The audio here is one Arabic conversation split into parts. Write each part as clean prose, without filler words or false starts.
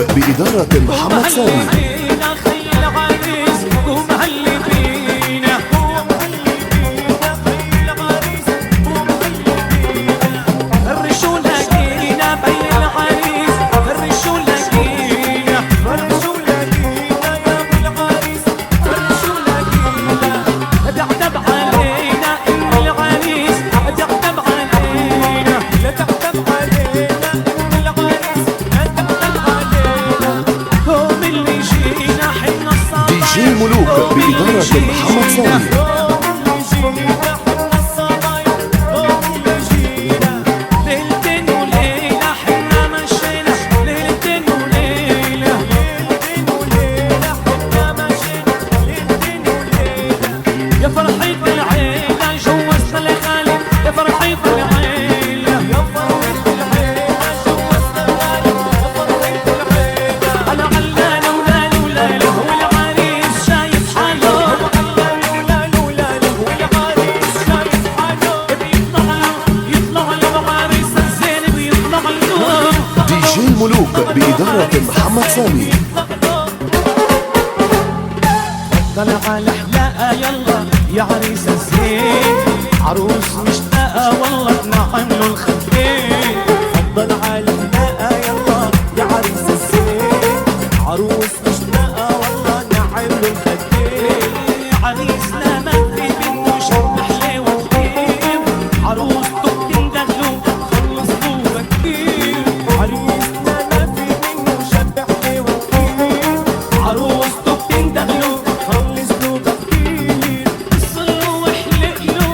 بإدارة محمد سامي. ملوك بإدارة محمد سامي. ملوك بإدارة محمد سامي. طلع على حلاقة يلا يا عريس الزين، عروس مشتاقة والله نعملوا الخفين. فضل على حلاقة يلا يا عريس الزين، عروس مشتاقة والله نعملوا الخفين. عريسنا ما في منه شم حلاوة كتير، عروسته بتندلو خلص طوبة كتير. عريسنا ما في منه شم حلاوة كتير، عروسته بتندلو خلص طوبة كتير. صلوا واحلقلو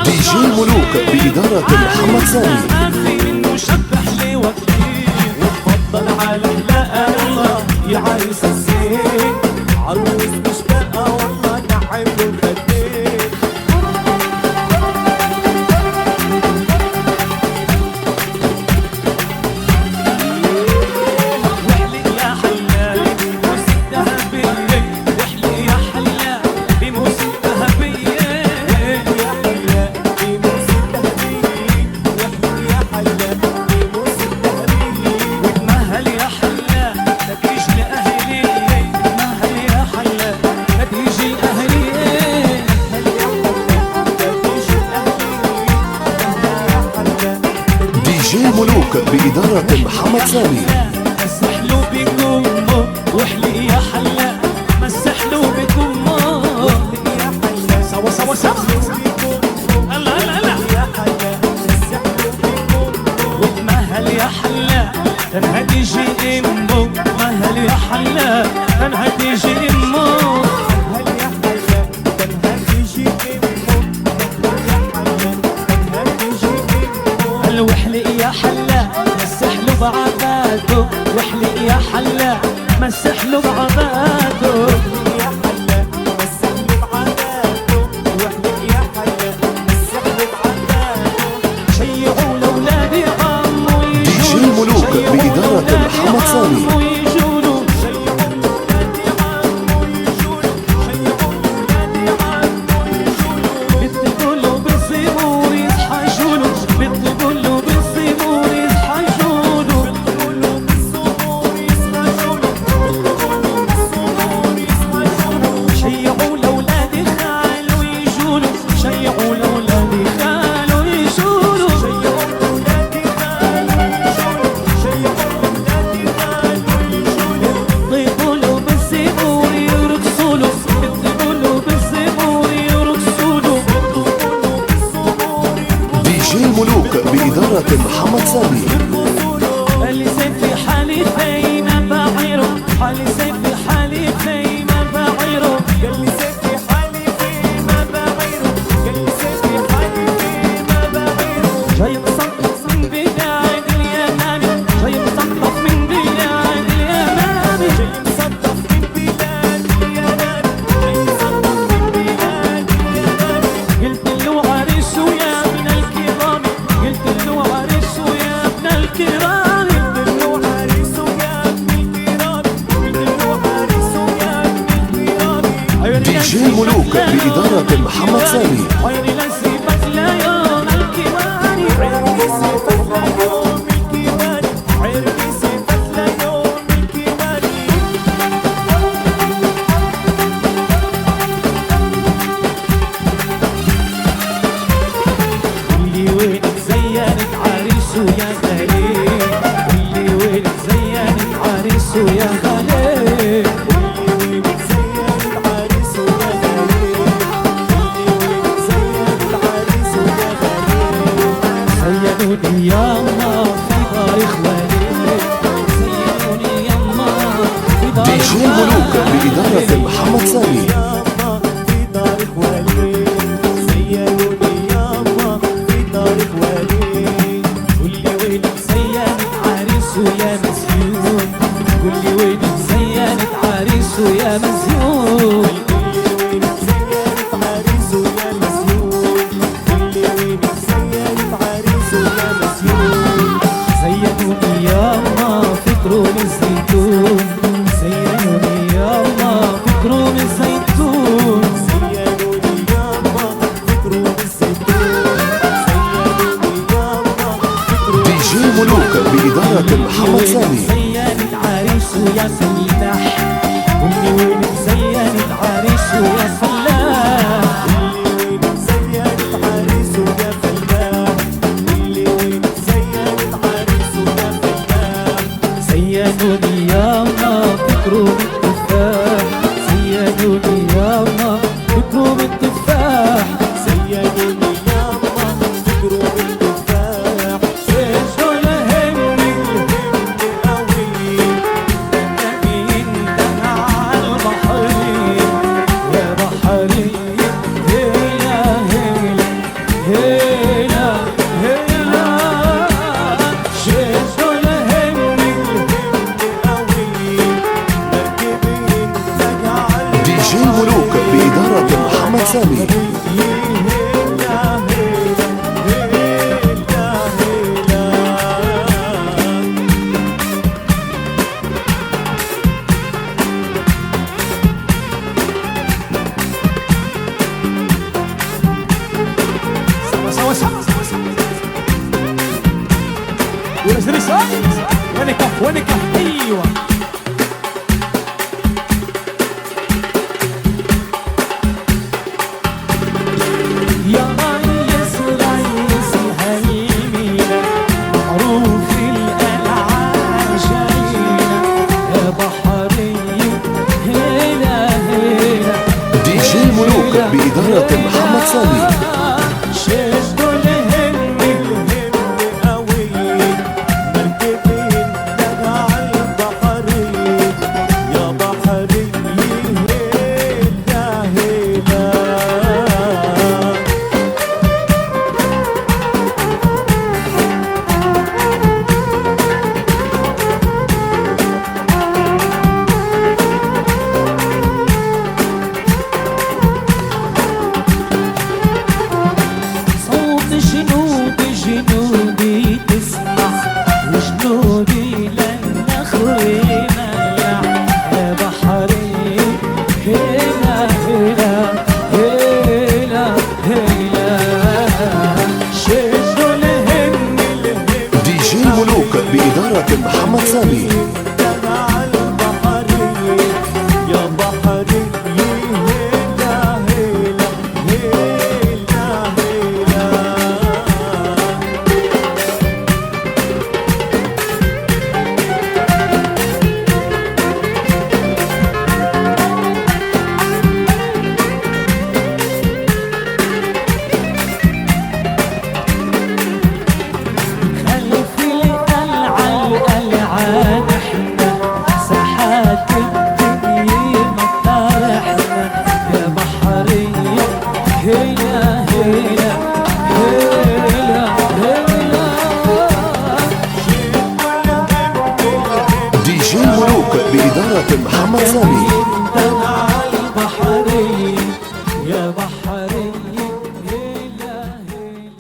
دي ملوك بإدارة محمد سامي. ما في منه شم حلاوة كتير. وتفضل على حلاقة يلا يا عريس الزين، عروس مشتاقة والله نعملوا الخدين. واحلق يا حلاق بموس الذهبية، واحلق يا حلاق بموس الذهبية، يا حلاق بموس الذهبية، واحلق يا حلاق بموس الذهبية. وتمهل يا حلاق لا تيجي لأهلية، تمهل يا حلاق لا تيجي لأهلية، دي ملوك بإدارة محمد سامي. مسحلو بكمه واحلق يا حلاق، مسحلو بكمه واحلق يا حلاق. سوا سوا سوا هلا هلا هلا يا حلاق، مسحلو بكمه. وتمهل يا حلاق تنها تيجي امه، تمهل يا حلاق تنها تيجي امه. تمهل يا حلاق تنها تيجي امه، تمهل يا حلاق تنها تيجي امه. هل واحلق يا حلاق مسحلو بعباده، واحلق يا حلاق مسحلو بعباده، يا حلاق مسحلو بعباده، واحلق يا حلاق مسحلو بعباده. شيعوا لأولادي عمو يجولوا، دي ملوك بإدارة محمد سامي. يجولوا، شيعوا لأولادي عمو يجولوا، شيعوا لأولادي عمو يجولوا. بيطلبوا له بالزبور يصحى يجولوا، بيطلبوا له بالزبور يصحى يجولوا، بيطلبوا له بالزبور يصحى يجولوا، بيطلبوا له بالزبور يصحى يجولوا. شيعوا لأولادي خالوا يجولوا، شيعوا لأولادي خالوا يجولوا، شيعوا لأولادي خالوا يجولوا، شيعوا لأولادي خالوا يجولوا. بيطلبوا له بالزبور يرقصوا له، بيطلبوا له بالزبور يرقصوا له، بيطلبوا له بالزبور دي ملوك بإدارة محمد سامي. اللي زي في حالي في ما بعيره، حالي زي في حالي في ما بعيره، اللي زي في حالي في ما بعيره، اللي زي في حالي في ما بعيره. جاي مصنف من بلاد اليمامي، جاي مصنف من بلاد اليمامي، جاي مصنف من بلاد اليمامي، جاي مصنف من بلاد اليمامي. قلت له عريس ويا ابن الكرام، قلت له عريس ويا ابن الكرام. زينوني ياما في دار اخواني، زينوني ياما في دار دي جي ملوك بإدارة محمد سامي. ياما في دار اخواني، زينوني ياما في دار اخواني. قولي وين زينت عريس ويا مسيون، قولي وين زينت عريس ويا مسيون، زينوني ياما في كروم الزيتون، زينوني ياما في كروم الزيتون، زينوني ياما في كروم الزيتون، زينوني ياما في كروم دي جي ملوك بإدارة محمد سامي. زينت عريس ويا فلاح، قولي وين زينت عريس ويا فلاح، زينت عريس ويا فلاح، اللي وين زينت عريس ويا فلاح. زينوني ياما في كروم التفاح، زينوني ياما في كروم التفاح، زينوني ياما في كروم التفاح. شو لهمني قوي نبينا على البحرين يا بحرين، هيلا هيلا هيلا هيلا، شو لهمني قوي مركبين تجعل دي جي ملوك بإدارة محمد سامي. سوا سوا ولا سريس وين كف وين كف ايوه يا ريس ريس هالمينا معروف القلعة جاينا يا بحرية هيلا هيلا دي جي ملوك بإدارة محمد سامي. شدوا لهمي قوي مركبين تجعل بحري يا بحري هيلا هيلا. صوت جنودي جنودي تسمع، وجنودي لن نخوينا يا بحري هيلا هيلا هيلا هيلا، شدوا لهمي دي جي ملوك بإدارة محمد سامي. تجعل بحري يا بحري هيلا هيلا هيلا هيلا. خلف القلعة القلعة نحنا ساحات الدنيا مطارحنا يا بحرية هيلا هيلا هيلا هيلا، دي جي ملوك بإدارة محمد سامي.